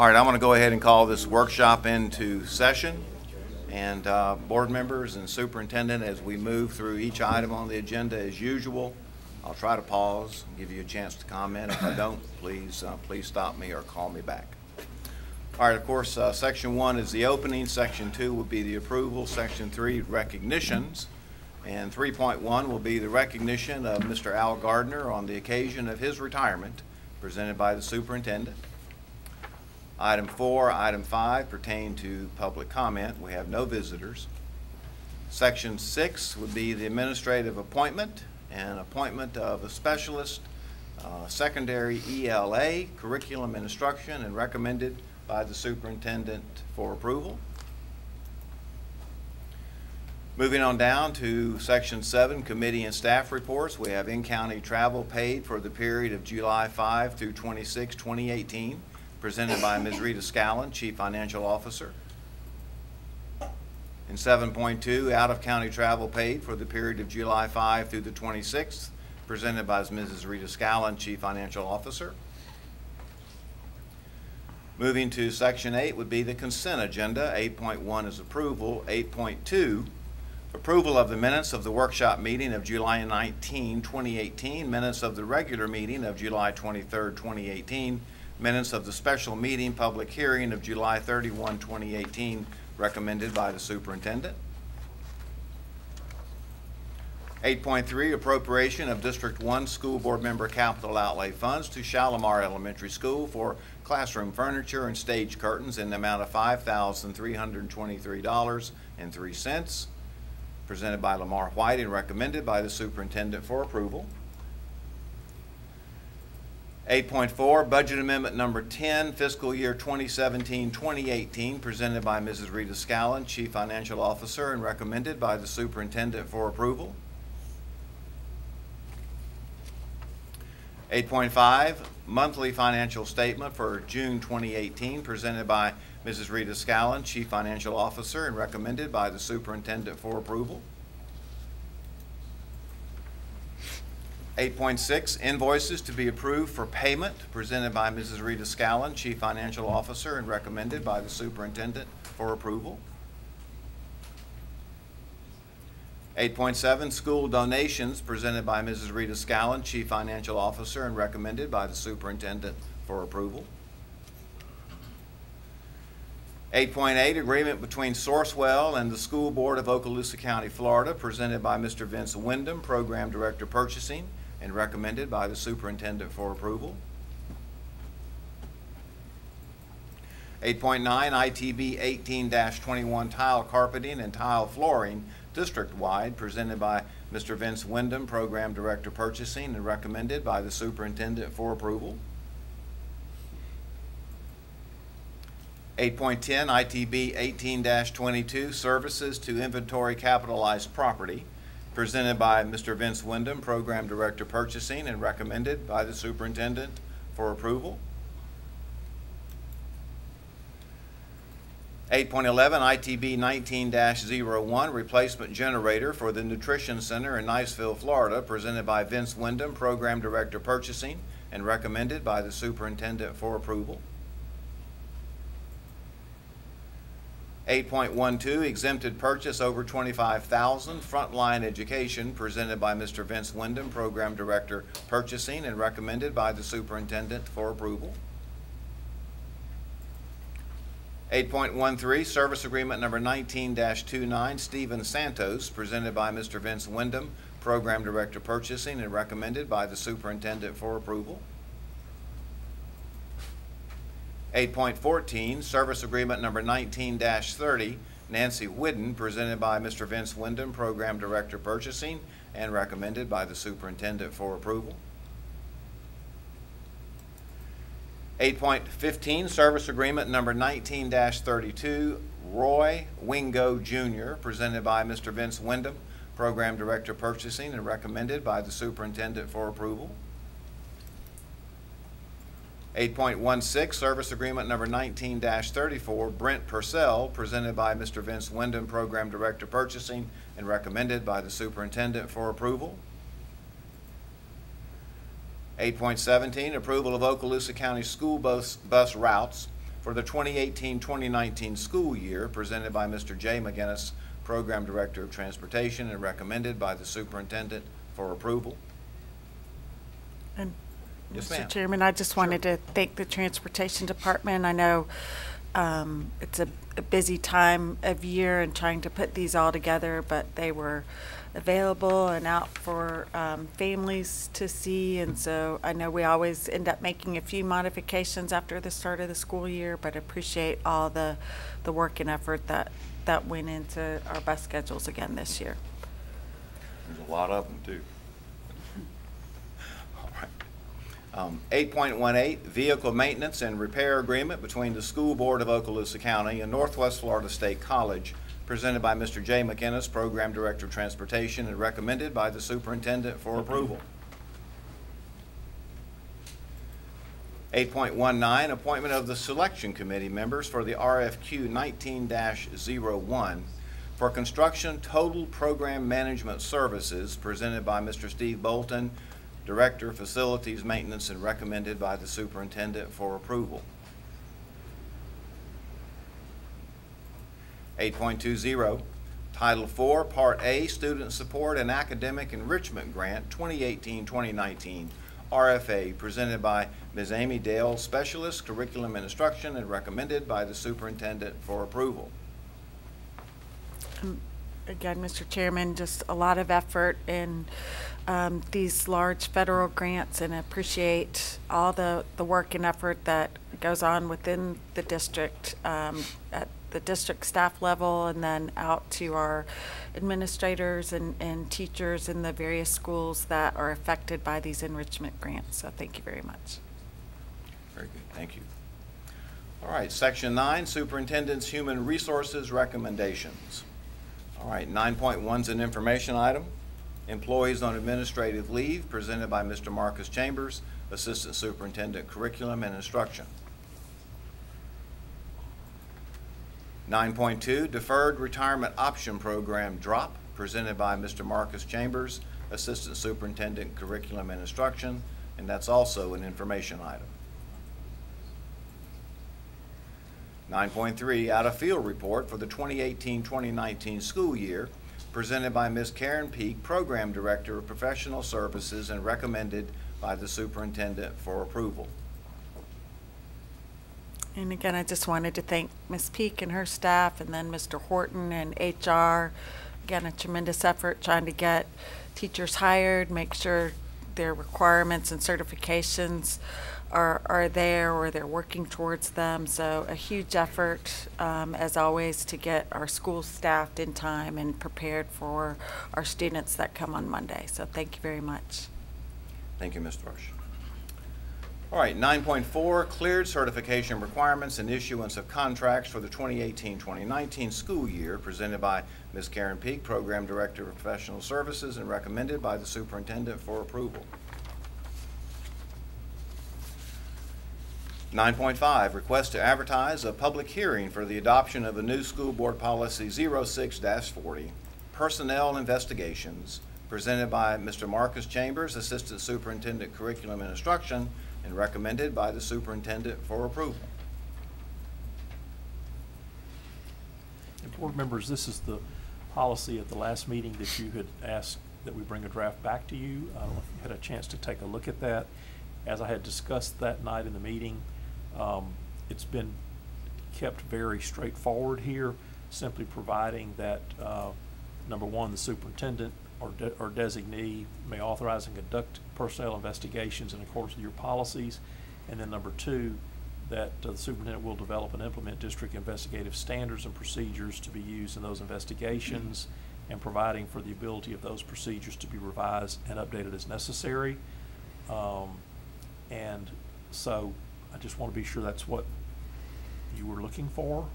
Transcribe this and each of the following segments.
All right, I'm going to go ahead and call this workshop into session. And board members and superintendent, as we move through each item on the agenda as usual, I'll try to pause and give you a chance to comment. If I don't, please stop me or call me back. All right, of course, Section 1 is the opening. Section 2 will be the approval. Section 3, recognitions. And 3.1 will be the recognition of Mr. Al Gardner on the occasion of his retirement, presented by the superintendent. Item 4, item 5 pertain to public comment. We have no visitors. Section 6 would be the administrative appointment and appointment of a specialist, secondary ELA, curriculum and instruction, and recommended by the superintendent for approval. Moving on down to Section 7, committee and staff reports. We have in-county travel paid for the period of July 5 through 26, 2018. Presented by Ms. Rita Scallon, Chief Financial Officer. In 7.2, out-of-county travel paid for the period of July 5 through the 26th, presented by Mrs. Rita Scallon, Chief Financial Officer. Moving to Section 8 would be the consent agenda. 8.1 is approval. 8.2, approval of the minutes of the workshop meeting of July 19, 2018, minutes of the regular meeting of July 23, 2018, minutes of the special meeting public hearing of July 31, 2018, recommended by the superintendent. 8.3, appropriation of District 1 School Board Member Capital Outlay Funds to Shalimar Elementary School for classroom furniture and stage curtains in the amount of $5,323.03, presented by Lamar White and recommended by the superintendent for approval. 8.4, budget amendment number 10, fiscal year 2017-2018, presented by Mrs. Rita Scallon, Chief Financial Officer, and recommended by the superintendent for approval. 8.5, monthly financial statement for June 2018, presented by Mrs. Rita Scallon, Chief Financial Officer, and recommended by the superintendent for approval. 8.6, invoices to be approved for payment, presented by Mrs. Rita Scallon, Chief Financial Officer, and recommended by the superintendent for approval. 8.7, school donations, presented by Mrs. Rita Scallon, Chief Financial Officer, and recommended by the superintendent for approval. 8.8, agreement between Sourcewell and the School Board of Okaloosa County, Florida, presented by Mr. Vince Wyndham, Program Director Purchasing, and recommended by the superintendent for approval. 8.9, ITB 18-21 tile carpeting and tile flooring district-wide, presented by Mr. Vince Wyndham, Program Director Purchasing, and recommended by the superintendent for approval. 8.10, ITB 18-22 services to inventory capitalized property, presented by Mr. Vince Wyndham, Program Director Purchasing, and recommended by the superintendent for approval. 8.11, ITB 19-01 replacement generator for the Nutrition Center in Niceville, Florida, presented by Vince Wyndham, Program Director Purchasing, and recommended by the superintendent for approval. 8.12, exempted purchase over $25,000, frontline education, presented by Mr. Vince Wyndham, Program Director Purchasing, and recommended by the superintendent for approval. 8.13, service agreement number 19-29, Stephen Santos, presented by Mr. Vince Wyndham, Program Director Purchasing, and recommended by the superintendent for approval. 8.14, service agreement number 19-30, Nancy Whidden, presented by Mr. Vince Wyndham, Program Director Purchasing, and recommended by the superintendent for approval. 8.15, service agreement number 19-32, Roy Wingo Jr., presented by Mr. Vince Wyndham, Program Director Purchasing, and recommended by the superintendent for approval. 8.16, service agreement number 19-34, Brent Purcell, presented by Mr. Vince Wyndham, Program Director Purchasing, and recommended by the superintendent for approval. 8.17, approval of Okaloosa County school bus routes for the 2018-2019 school year, presented by Mr. Jay McGinnis, Program Director of Transportation, and recommended by the Superintendent for approval. And Yes, Mr. ma'am. Chairman, I just wanted to thank the Transportation Department. I know it's a busy time of year and trying to put these all together, but they were available and out for families to see. And so I know we always end up making a few modifications after the start of the school year, but appreciate all the work and effort that went into our bus schedules again this year. There's a lot of them, too. All right. 8.18, Vehicle Maintenance and Repair Agreement between the School Board of Okaloosa County and Northwest Florida State College, presented by Mr. Jay McInnes, Program Director of Transportation, and recommended by the Superintendent for approval. 8.19, Appointment of the Selection Committee members for the RFQ 19-01 for Construction Total Program Management Services, presented by Mr. Steve Bolton, Director of Facilities Maintenance, and recommended by the Superintendent for approval. 8.20, Title IV, Part A, Student Support and Academic Enrichment Grant 2018-2019, RFA, presented by Ms. Amy Dale, Specialist, Curriculum and Instruction, and recommended by the Superintendent for approval. Again, Mr. Chairman, just a lot of effort in these large federal grants, and appreciate all the work and effort that goes on within the district at the district staff level, and then out to our administrators and teachers in the various schools that are affected by these enrichment grants. So thank you very much. Very good, thank you. All right, Section 9, Superintendent's Human Resources Recommendations. All right, 9.1 is an information item. Employees on administrative leave, presented by Mr. Marcus Chambers, Assistant Superintendent, Curriculum and Instruction. 9.2, Deferred Retirement Option Program DROP, presented by Mr. Marcus Chambers, Assistant Superintendent, Curriculum and Instruction, and that's also an information item. 9.3, Out of Field Report for the 2018-2019 school year, presented by Ms. Karen Peak, Program Director of Professional Services, and recommended by the Superintendent for approval. And again, I just wanted to thank Ms. Peak and her staff, and then Mr. Horton and HR. Again, a tremendous effort trying to get teachers hired, make sure their requirements and certifications are there, or they're working towards them. So a huge effort, as always, to get our schools staffed in time and prepared for our students that come on Monday. So thank you very much. Thank you, Ms. Thrush. All right, 9.4, Cleared Certification Requirements and Issuance of Contracts for the 2018-2019 school year, presented by Ms. Karen Peak, Program Director of Professional Services, and recommended by the Superintendent for approval. 9.5, Request to advertise a public hearing for the adoption of a new School Board Policy 06-40, Personnel Investigations, presented by Mr. Marcus Chambers, Assistant Superintendent, Curriculum and Instruction, and recommended by the Superintendent for approval. And board members, this is the policy at the last meeting that you had asked that we bring a draft back to you. I don't know if you had a chance to take a look at that. As I had discussed that night in the meeting, it's been kept very straightforward here, simply providing that, number one, the superintendent or designee may authorize and conduct personnel investigations in accordance with your policies. And then number two, that the superintendent will develop and implement district investigative standards and procedures to be used in those investigations, and providing for the ability of those procedures to be revised and updated as necessary. And so I just want to be sure that's what you were looking for.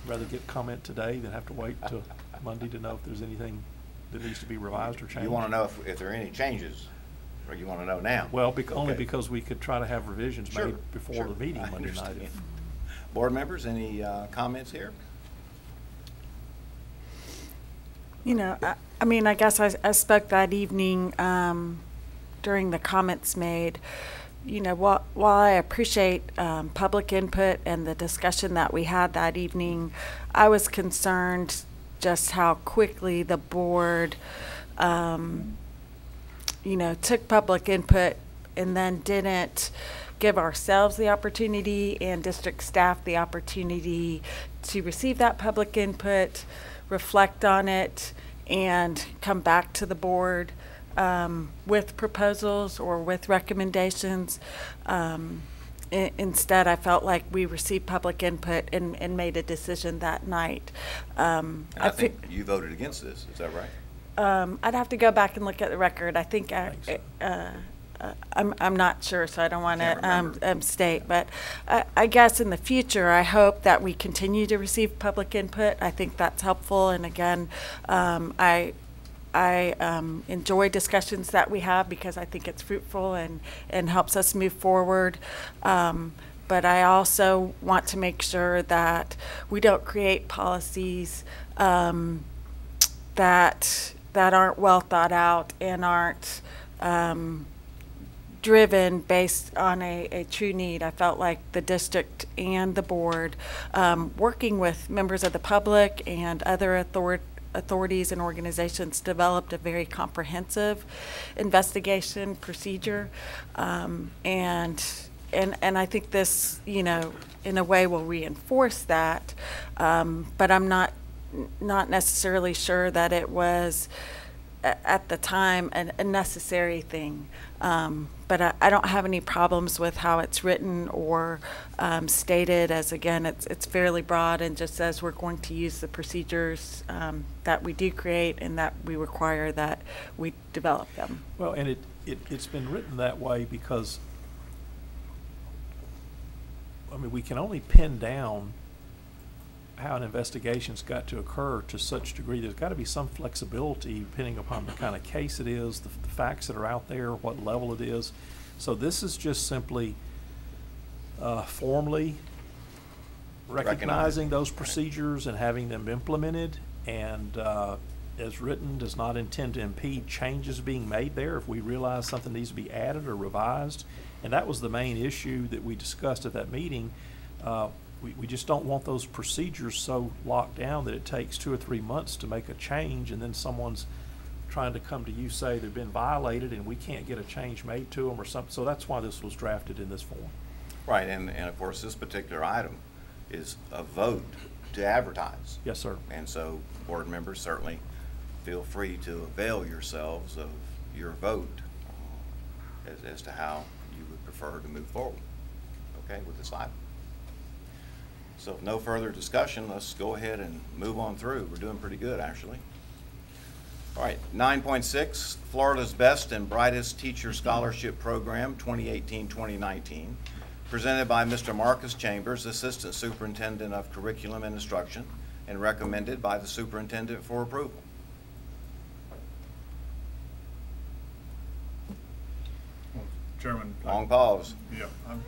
Rather get comment today than have to wait till Monday to know if there's anything that needs to be revised or changed. You want to know if there are any changes, or you want to know now? Well, only because we could try to have revisions Sure, made before sure. the meeting I Monday night. understand. Board members, any comments here? You know, I mean, I guess I spoke that evening during the comments made. you know, while I appreciate public input and the discussion that we had that evening, I was concerned just how quickly the board, you know, took public input and then didn't give ourselves the opportunity and district staff the opportunity to receive that public input, reflect on it, and come back to the board with proposals or with recommendations. Instead, I felt like we received public input and made a decision that night. And I think you voted against this, is that right? I'd have to go back and look at the record. I think I'm not sure, so I don't want to state. But I guess in the future, I hope that we continue to receive public input. I think that's helpful. And again, I enjoy discussions that we have because I think it's fruitful and helps us move forward. But I also want to make sure that we don't create policies that aren't well thought out and aren't driven based on a true need. I felt like the district and the board, working with members of the public and other authorities and organizations, developed a very comprehensive investigation procedure, and I think this, you know, in a way will reinforce that, but I'm not necessarily sure that it was at the time a necessary thing. But I don't have any problems with how it's written or stated, as again, it's fairly broad and just says we're going to use the procedures that we do create and that we require that we develop them. Well, and it's been written that way because, I mean, we can only pin down how an investigation's got to occur to such degree. There's got to be some flexibility depending upon the kind of case it is, the facts that are out there, what level it is. So this is just simply formally recognizing those procedures and having them implemented, and as written does not intend to impede changes being made there if we realize something needs to be added or revised. And that was the main issue that we discussed at that meeting. We just don't want those procedures so locked down that it takes 2 or 3 months to make a change, and then someone's trying to come to you, say they've been violated, and we can't get a change made to them or something. So that's why this was drafted in this form. Right, and of course, this particular item is a vote to advertise. Yes, sir. And so board members certainly feel free to avail yourselves of your vote as to how you would prefer to move forward, okay, with this item. So if no further discussion, let's go ahead and move on through. We're doing pretty good, actually. All right, 9.6, Florida's Best and Brightest Teacher Scholarship Program 2018-2019, presented by Mr. Marcus Chambers, Assistant Superintendent of Curriculum and Instruction, and recommended by the Superintendent for approval. Well, Chairman. Long pause. Yeah,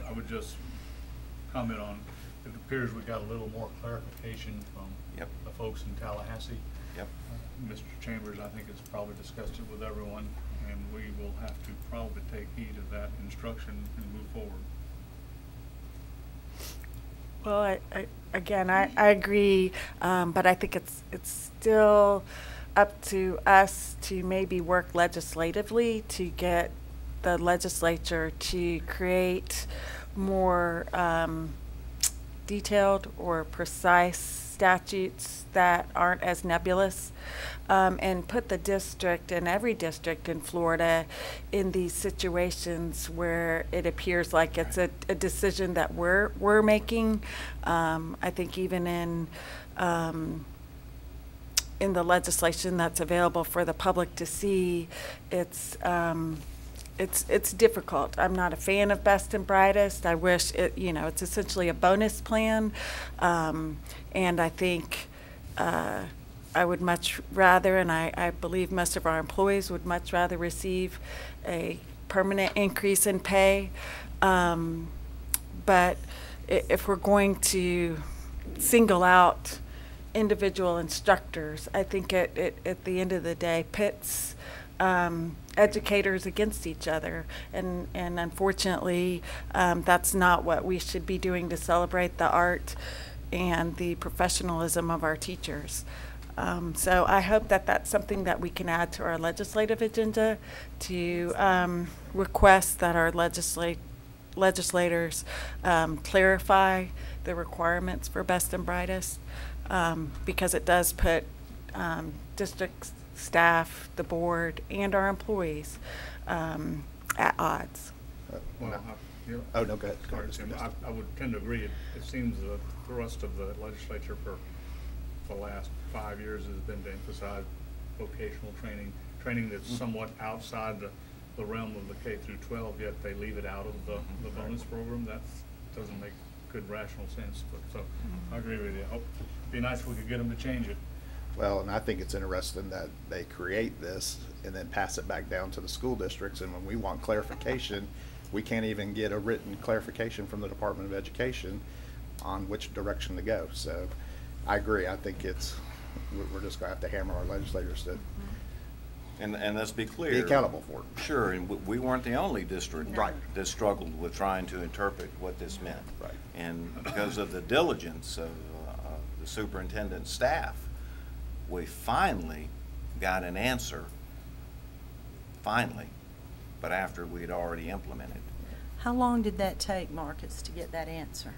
I would just comment on, it appears we got a little more clarification from the folks in Tallahassee. Yep. Mr. Chambers, I think, has probably discussed it with everyone, and we will have to probably take heed of that instruction and move forward. Well, I agree, but I think it's still up to us to maybe work legislatively to get the legislature to create more detailed or precise statutes that aren't as nebulous, and put the district and every district in Florida in these situations where it appears like it's a decision that we're making. I think even in the legislation that's available for the public to see, it's difficult. I'm not a fan of Best and Brightest. I wish it's essentially a bonus plan, and I think I would much rather, and I believe most of our employees would much rather receive a permanent increase in pay. But if we're going to single out individual instructors, I think it at the end of the day pits educators against each other, and unfortunately, that's not what we should be doing to celebrate the art and the professionalism of our teachers. So I hope that that's something that we can add to our legislative agenda, to request that our legislators clarify the requirements for best and brightest, because it does put district staff, the board, and our employees at odds. Well, Oh, no, go ahead. sorry, Tim, I would tend to agree. It seems the thrust of the legislature for the last 5 years has been to emphasize vocational training that's somewhat outside the realm of the K through 12, yet they leave it out of the bonus program. That doesn't make good rational sense. But so I agree with you. It'd be nice if we could get them to change it. Well, and I think it's interesting that they create this and then pass it back down to the school districts, and when we want clarification, we can't even get a written clarification from the Department of Education on which direction to go. So I agree. I think we're just gonna have to hammer our legislators to And let's be clear. be accountable for it. Sure, and we weren't the only district Right. that struggled with trying to interpret what this meant. Right. And because of the diligence of the superintendent's staff, we finally got an answer, finally, but after we'd already implemented. How long did that take, Marcus, to get that answer?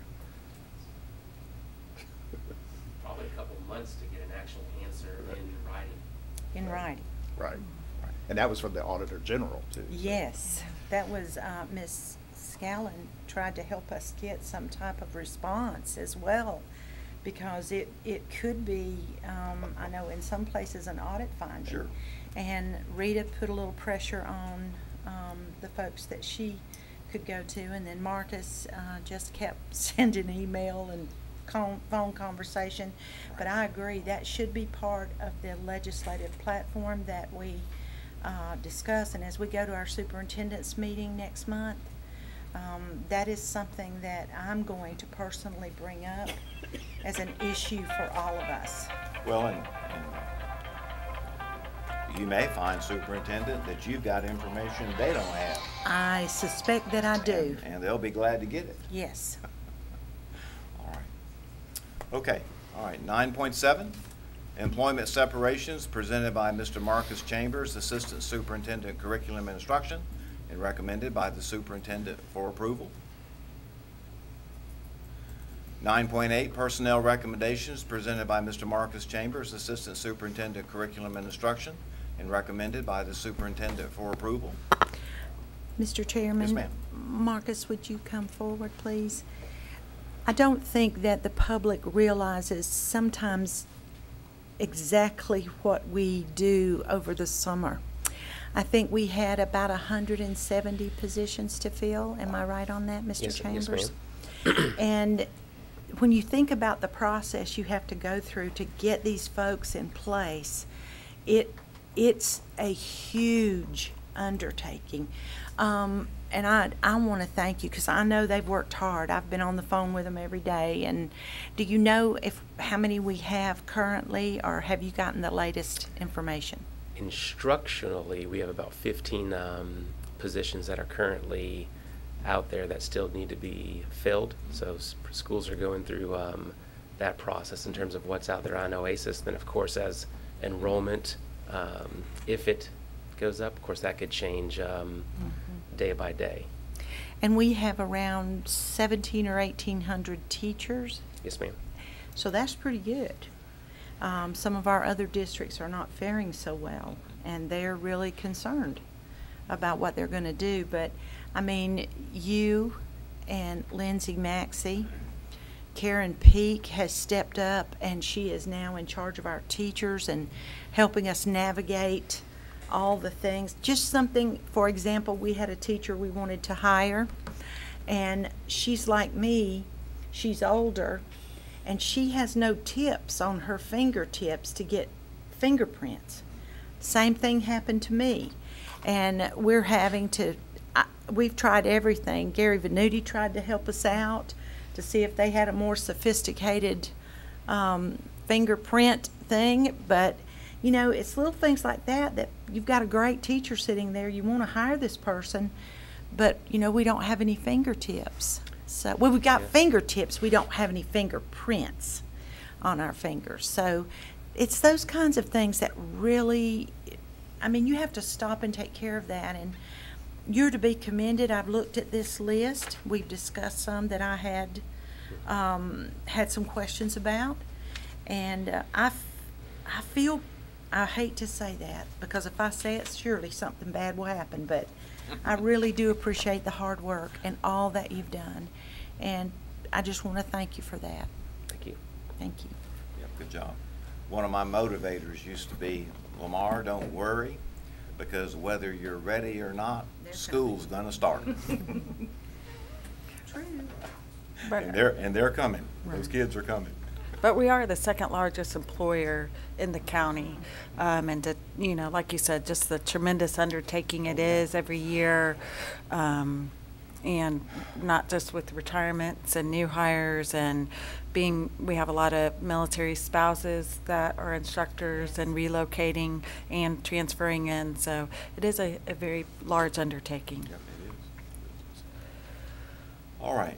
Probably a couple months to get an actual answer in writing. In writing? Right. And that was from the Auditor General too. so. Yes, that was, Ms. Scallon tried to help us get some type of response as well, because it could be, I know in some places, an audit finding. Sure. And Rita put a little pressure on the folks that she could go to, and then Marcus just kept sending email and phone conversation. But I agree, that should be part of the legislative platform that we discuss. And as we go to our superintendent's meeting next month, that is something that I'm going to personally bring up as an issue for all of us. Well, and you may find, Superintendent, that you've got information they don't have. I suspect that I do. And they'll be glad to get it. Yes. All right. Okay, all right, 9.7, employment separations presented by Mr. Marcus Chambers, Assistant Superintendent Curriculum and Instruction, and recommended by the Superintendent for approval. 9.8, personnel recommendations presented by Mr. Marcus Chambers, Assistant Superintendent Curriculum and Instruction, and recommended by the Superintendent for approval. Mr. Chairman? Yes, ma'am. Marcus, would you come forward, please? I don't think that the public realizes sometimes exactly what we do over the summer. I think we had about 170 positions to fill. Am I right on that, Mr. Yes, Chambers? yes, ma'am. And when you think about the process you have to go through to get these folks in place, it's a huge undertaking. And I want to thank you, because I know they've worked hard. I've been on the phone with them every day. And do you know how many we have currently, or have you gotten the latest information? Instructionally, we have about 15 positions that are currently out there that still need to be filled. So schools are going through that process in terms of what's out there on OASIS. Then, of course, as enrollment, if it goes up, of course, that could change day by day. And we have around 1,700 or 1,800 teachers. Yes, ma'am. So that's pretty good. Some of our other districts are not faring so well, and they're really concerned about what they're going to do. But, I mean, you and Lindsay Maxey, Karen Peak has stepped up, and she is now in charge of our teachers and helping us navigate all the things. Just something, for example, we had a teacher we wanted to hire, and she's like me, she's older, and she has no tips on her fingertips to get fingerprints. Same thing happened to me, and we're having to, we've tried everything. Gary Venuti tried to help us out to see if they had a more sophisticated fingerprint thing, but you know, it's little things like that that you've got a great teacher sitting there. You want to hire this person, but, you know, we don't have any fingertips. So, well, we've got Yeah. fingertips. We don't have any fingerprints on our fingers. So it's those kinds of things that really, I mean, you have to stop and take care of that. And you're to be commended. I've looked at this list. We've discussed some that I had some questions about. And I feel, I hate to say that, because if I say it, surely something bad will happen. But I really do appreciate the hard work and all that you've done. And I just want to thank you for that. Thank you. Thank you. Yep, good job. One of my motivators used to be, Lamar, don't worry, because whether you're ready or not, school's gonna start. True. But- And they're coming. Those kids are coming. But we are the second largest employer in the county. And to, you know, like you said, just the tremendous undertaking it is every year. And not just with retirements and new hires and we have a lot of military spouses that are instructors and relocating and transferring in. So it is a very large undertaking. Yep, it is. All right.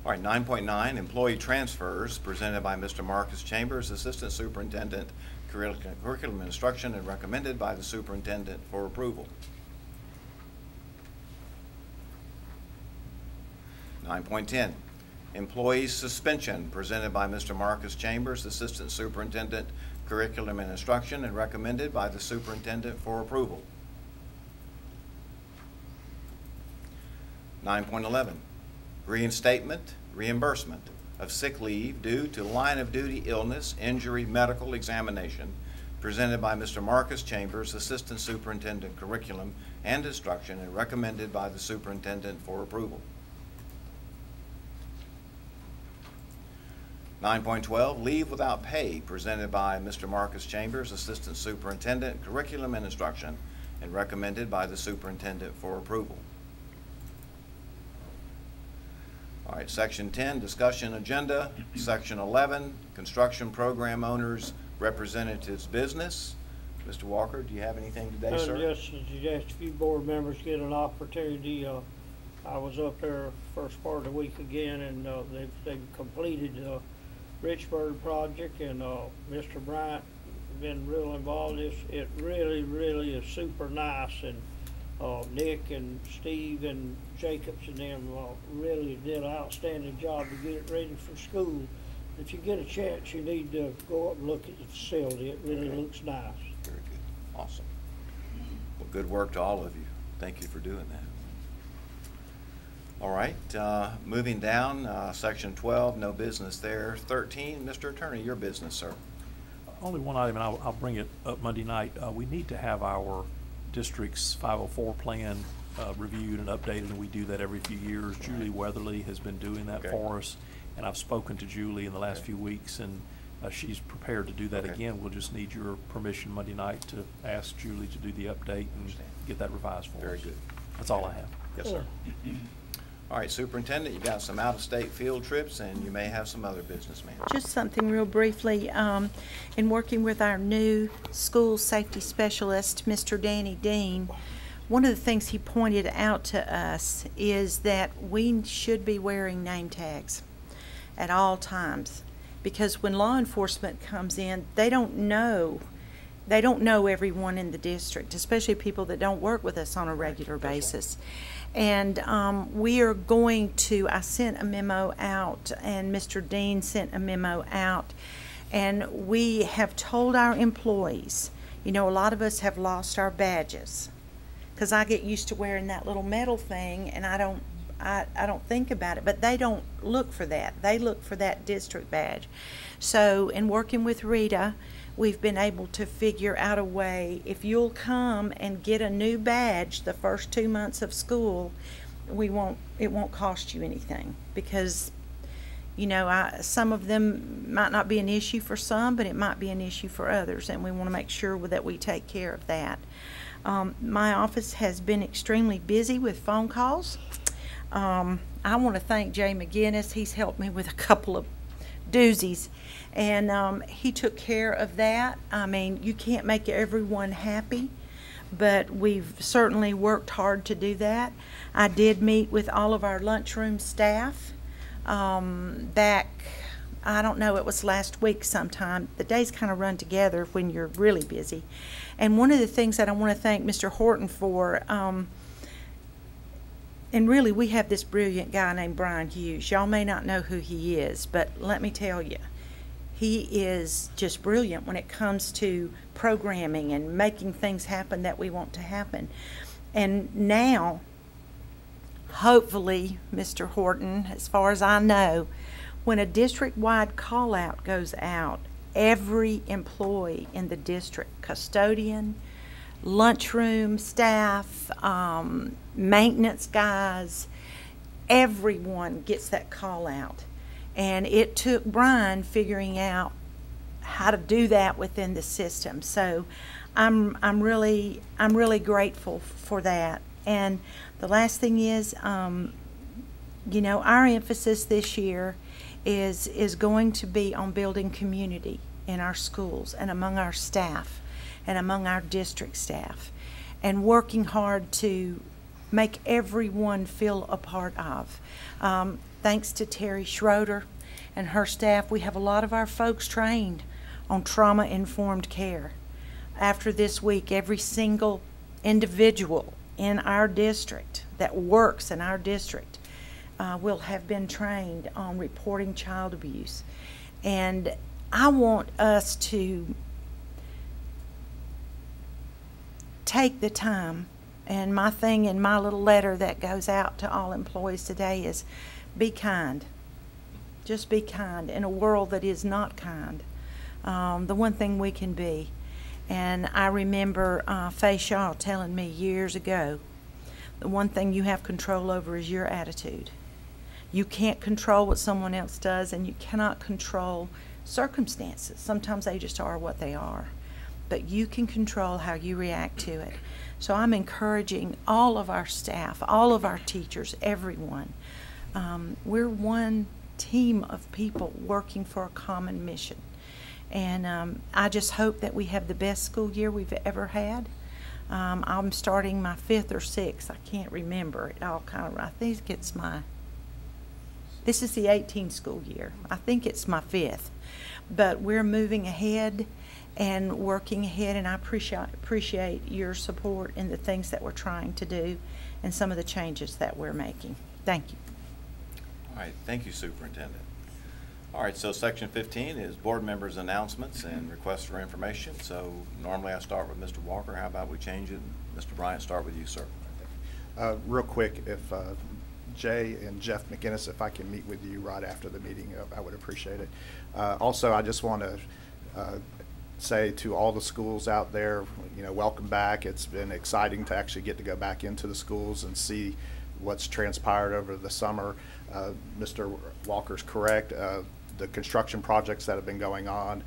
All right, 9.9, employee transfers, presented by Mr. Marcus Chambers, Assistant Superintendent, Curriculum Instruction, and recommended by the Superintendent for approval. 9.10, employee suspension, presented by Mr. Marcus Chambers, Assistant Superintendent, Curriculum and Instruction, and recommended by the Superintendent for approval. 9.11, reinstatement, reimbursement of sick leave due to line of duty illness, injury, medical examination, presented by Mr. Marcus Chambers, Assistant Superintendent, Curriculum and Instruction, and recommended by the Superintendent for approval. 9.12, leave without pay, presented by Mr. Marcus Chambers, Assistant Superintendent, Curriculum and Instruction, and recommended by the Superintendent for approval. All right, Section 10, discussion agenda. Section 11, construction program owners, representatives business. Mr. Walker, do you have anything today, sir? Just to suggest a few board members get an opportunity. I was up there first part of the week again, and they've completed Richburg project, and Mr. Bryant been real involved. It really is super nice, and Nick and Steve and Jacobs and them really did an outstanding job to get it ready for school. If you get a chance, you need to go up and look at the facility. It really looks nice. Very good. Awesome. Well, good work to all of you. Thank you for doing that. All right, moving down, Section 12, no business there. 13, Mr. Attorney, your business, sir. Only one item, and I'll bring it up Monday night. We need to have our district's 504 plan reviewed and updated, and we do that every few years. Julie Weatherly has been doing that Okay. for us, and I've spoken to Julie in the last Okay. few weeks, and she's prepared to do that Okay. again. We'll just need your permission Monday night to ask Julie to do the update and Understand. get that revised for us. Very good. That's all I have. Yes, sir. All right, Superintendent, you got some out-of-state field trips, and you may have some other business, ma'am. Just something real briefly. In working with our new school safety specialist, Mr. Danny Dean, one of the things he pointed out to us is that we should be wearing name tags at all times, because when law enforcement comes in, they don't know everyone in the district, especially people that don't work with us on a regular basis. And we are going to, I sent a memo out, and Mr. Dean sent a memo out, and we have told our employees, you know, a lot of us have lost our badges, because I get used to wearing that little metal thing, and I don't think about it, but they don't look for that. They look for that district badge. So in working with Rita, we've been able to figure out a way, if you'll come and get a new badge the first 2 months of school, it won't cost you anything, because, you know, some of them might not be an issue for some, but it might be an issue for others, and we want to make sure that we take care of that. My office has been extremely busy with phone calls. I want to thank Jay McGinnis. He's helped me with a couple of doozies. And he took care of that. I mean, you can't make everyone happy, but we've certainly worked hard to do that. I did meet with all of our lunchroom staff back, I don't know, it was last week sometime. The days kind of run together when you're really busy. And one of the things that I want to thank Mr. Horton for, and really we have this brilliant guy named Brian Hughes. Y'all may not know who he is, but let me tell you, he is just brilliant when it comes to programming and making things happen that we want to happen. And now, hopefully, Mr. Horton, as far as I know, when a district-wide call-out goes out, every employee in the district, custodian, lunchroom staff, maintenance guys, everyone gets that call-out. And it took Brian figuring out how to do that within the system. So I'm really grateful for that. And the last thing is, you know, our emphasis this year is going to be on building community in our schools and among our staff and among our district staff, and working hard to make everyone feel a part of. Thanks to Terry Schroeder and her staff, we have a lot of our folks trained on trauma-informed care. After this week, every single individual in our district that works in our district will have been trained on reporting child abuse. And I want us to take the time, and my thing in my little letter that goes out to all employees today is be kind. Just be kind in a world that is not kind. The one thing we can be. And I remember Faye Shaw telling me years ago, the one thing you have control over is your attitude. You can't control what someone else does, and you cannot control circumstances. Sometimes they just are what they are. But you can control how you react to it. So I'm encouraging all of our staff, all of our teachers, everyone. We're one team of people working for a common mission. And I just hope that we have the best school year we've ever had. I'm starting my 5th or 6th. I can't remember. It all kind of, I think it's this is the 18 school year. I think it's my 5th. But we're moving ahead and working ahead, and I appreciate your support in the things that we're trying to do and some of the changes that we're making. Thank you. All right, thank you, Superintendent. All right, so section 15 is board members' announcements and requests for information. So normally I start with Mr. Walker. How about we change it? Mr. Bryant, start with you, sir. Real quick, if Jay and Jeff McInnes, if I can meet with you right after the meeting, I would appreciate it. Also, I just want to say to all the schools out there, you know, welcome back. It's been exciting to actually get to go back into the schools and see what's transpired over the summer. Mr. Walker's correct. The construction projects that have been going on,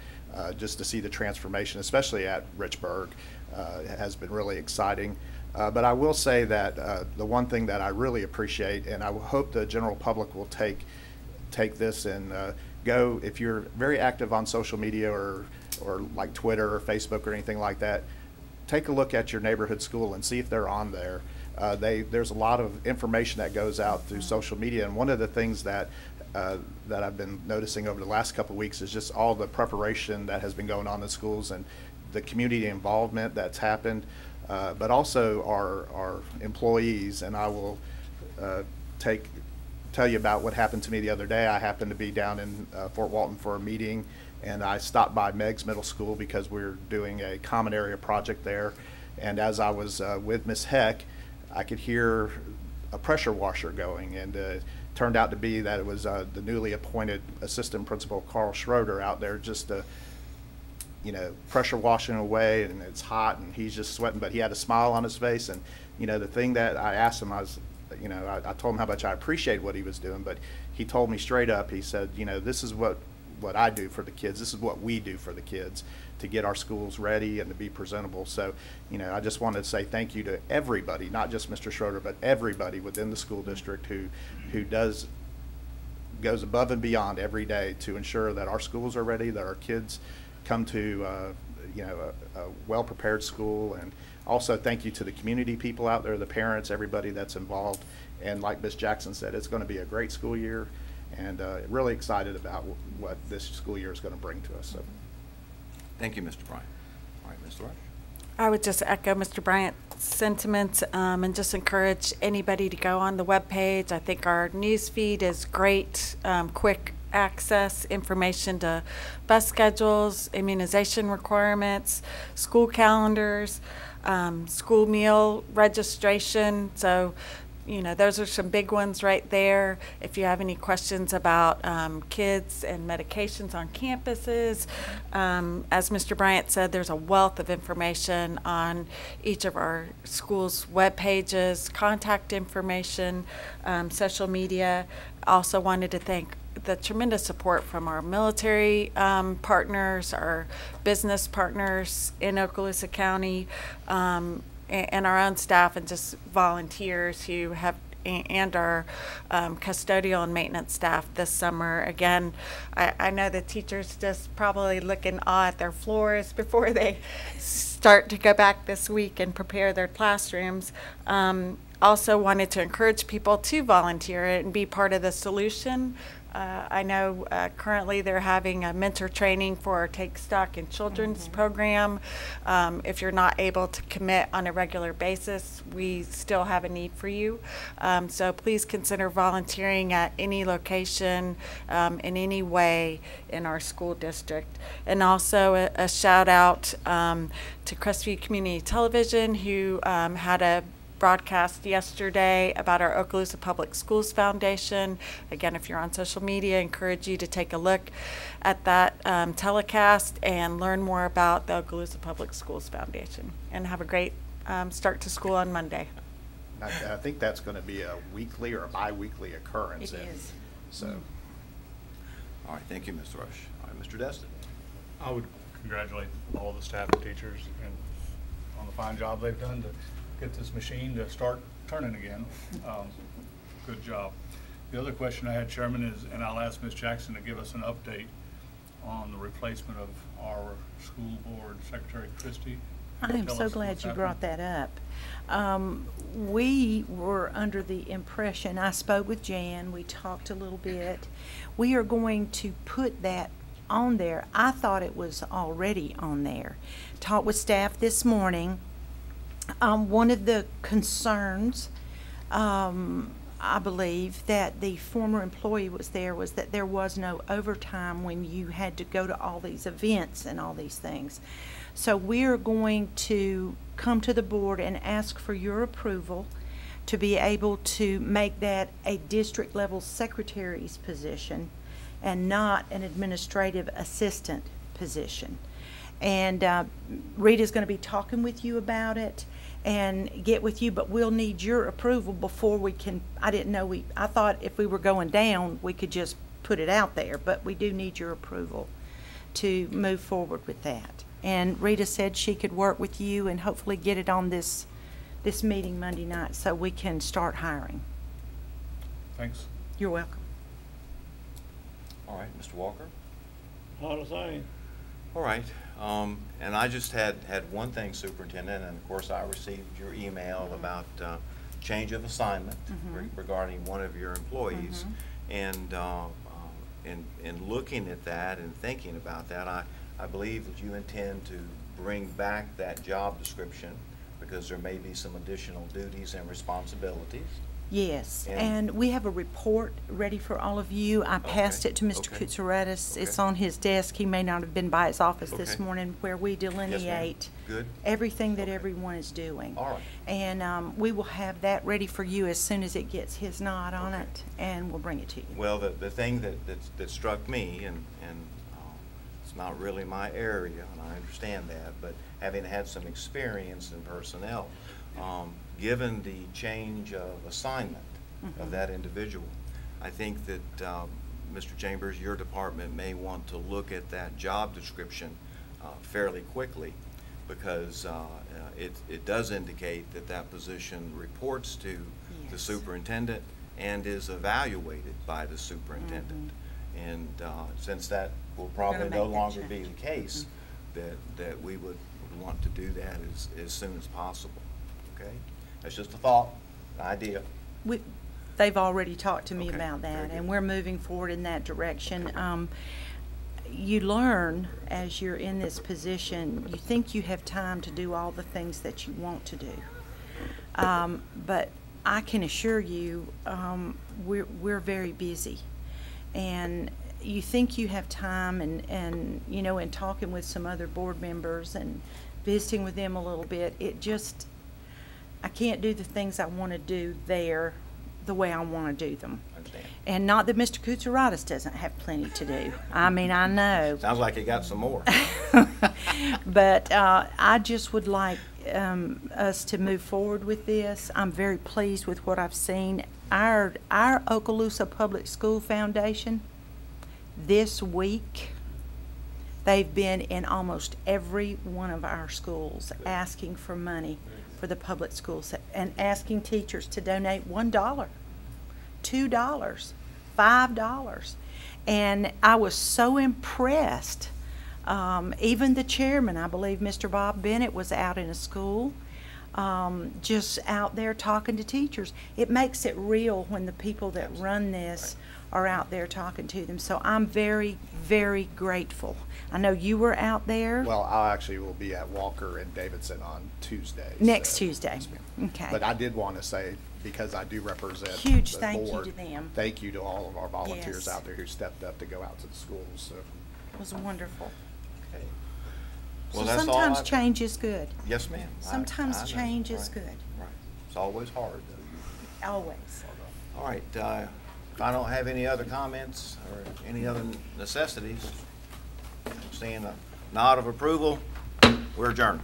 just to see the transformation, especially at Richburg, has been really exciting. But I will say that the one thing that I really appreciate, and I hope the general public will take this and go, if you're very active on social media or like Twitter or Facebook or anything like that, take a look at your neighborhood school and see if they're on there. There's a lot of information that goes out through social media, and one of the things that I've been noticing over the last couple of weeks is just all the preparation that has been going on in schools and the community involvement that's happened, but also our employees. And I will tell you about what happened to me the other day. I happened to be down in Fort Walton for a meeting, and I stopped by Meigs Middle School because we're doing a common area project there. And as I was with Ms. Heck, I could hear a pressure washer going, and it turned out to be that it was the newly appointed assistant principal, Carl Schroeder, out there just you know, pressure washing away, and it's hot and he's just sweating, but he had a smile on his face. And you know, the thing that I asked him, I told him how much I appreciate what he was doing, but he told me straight up, he said, you know, this is what I do for the kids. This is what we do for the kids to get our schools ready and to be presentable. So, you know, I just wanted to say thank you to everybody, not just Mr. Schroeder, but everybody within the school district who does goes above and beyond every day to ensure that our schools are ready, that our kids come to a well-prepared school. And also thank you to the community people out there, the parents, everybody that's involved. And like Ms. Jackson said, it's going to be a great school year, and really excited about what this school year is going to bring to us. So. Thank you, Mr. Bryant. All right, Ms. Thrush. I would just echo Mr. Bryant's sentiments and just encourage anybody to go on the webpage. I think our news feed is great, quick access information to bus schedules, immunization requirements, school calendars, school meal registration. So, you know, those are some big ones right there. If you have any questions about kids and medications on campuses, as Mr. Bryant said, there's a wealth of information on each of our schools' web pages, contact information, social media. Also wanted to thank the tremendous support from our military partners, our business partners in Okaloosa County, and our own staff and just volunteers who have, and our custodial and maintenance staff this summer. Again, I know the teachers just probably look in awe at their floors before they start to go back this week and prepare their classrooms. Also wanted to encourage people to volunteer and be part of the solution. I know currently they're having a mentor training for our Take Stock in Children's program. If you're not able to commit on a regular basis, we still have a need for you. So please consider volunteering at any location in any way in our school district. And also a shout out to Crestview Community Television, who had a broadcast yesterday about our Okaloosa Public Schools Foundation. Again, if you're on social media, I encourage you to take a look at that telecast and learn more about the Okaloosa Public Schools Foundation. And have a great start to school on Monday. I think that's going to be a weekly or a bi-weekly occurrence. It is. So. All right, thank you, Ms. Rush. All right, Mr. Destin. I would congratulate all the staff and teachers and on the fine job they've done to get this machine to start turning again. Good job. The other question I had, Chairman, is, and I'll ask Ms. Jackson to give us an update on the replacement of our school board secretary, Christy. I am Tell so us glad what's you happening. brought that up. We were under the impression, I spoke with Jan, we talked a little bit. We are going to put that on there. I thought it was already on there. Talked with staff this morning. One of the concerns, I believe, that the former employee was that there was no overtime when you had to go to all these events and all these things. So we're going to come to the board and ask for your approval to be able to make that a district level secretary's position and not an administrative assistant position. And Rita's going to be talking with you about it and get with you, but we'll need your approval before we can. I didn't know I thought if we were going down, we could just put it out there, but we do need your approval to move forward with that. And Rita said she could work with you and hopefully get it on this meeting Monday night so we can start hiring. Thanks. You're welcome. All right, Mr. Walker. Not a thing. All right, and I just had one thing, Superintendent, and of course I received your email about change of assignment regarding one of your employees. And in looking at that and thinking about that, I believe that you intend to bring back that job description because there may be some additional duties and responsibilities. Yes, And- and we have a report ready for all of you. I passed Okay, it to Mr. okay. Kutsaratus. It's Okay. on his desk. He may not have been by his office this Okay. morning, where we delineate Good. everything that Okay. everyone is doing. All right. And we will have that ready for you as soon as it gets his nod on Okay. it, and we'll bring it to you. Well, the thing that struck me, and it's not really my area, and I understand that, but having had some experience in personnel, given the change of assignment of that individual, I think that, Mr. Chambers, your department may want to look at that job description fairly quickly, because it does indicate that that position reports to the Yes. superintendent, and is evaluated by the superintendent. And since that will probably gonna no make that longer be change. the case, that we would want to do that as soon as possible, okay? That's just a thought, an idea. They've already talked to me Okay, about very that, good. and we're moving forward in that direction. You learn as you're in this position, you think you have time to do all the things that you want to do. But I can assure you, we're very busy. And you think you have time, and you know, in talking with some other board members and visiting with them a little bit, I can't do the things I want to do there the way I want to do them. Understand? And not that Mr. Kutsaratus doesn't have plenty to do. I mean, I know. Sounds like you got some more. But I just would like us to move forward with this. I'm very pleased with what I've seen. Our Okaloosa Public School Foundation, this week, they've been in almost every one of our schools asking for money for the public schools and asking teachers to donate $1, $2, $5. And I was so impressed. Even the chairman, I believe Mr. Bob Bennett, was out in a school, just out there talking to teachers. It makes it real when the people that run this are out there talking to them. So I'm very, very grateful. I know you were out there. Well, I actually will be at Walker and Davidson on Tuesday. Next so- Tuesday. Yes, ma'am. Okay. But I did want to say, because I do represent Huge the thank you board, to them. Thank you to all of our volunteers Yes. out there who stepped up to go out to the schools, so. It was wonderful. Okay. So Well, that's all sometimes I've- change is good. Yes, ma'am. Sometimes I know. change is Right, good. right. It's always hard, though. Always. All right, if I don't have any other comments or any other necessities, seeing a nod of approval, we're adjourned.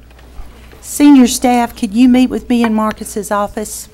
Senior staff, could you meet with me in Marcus's office?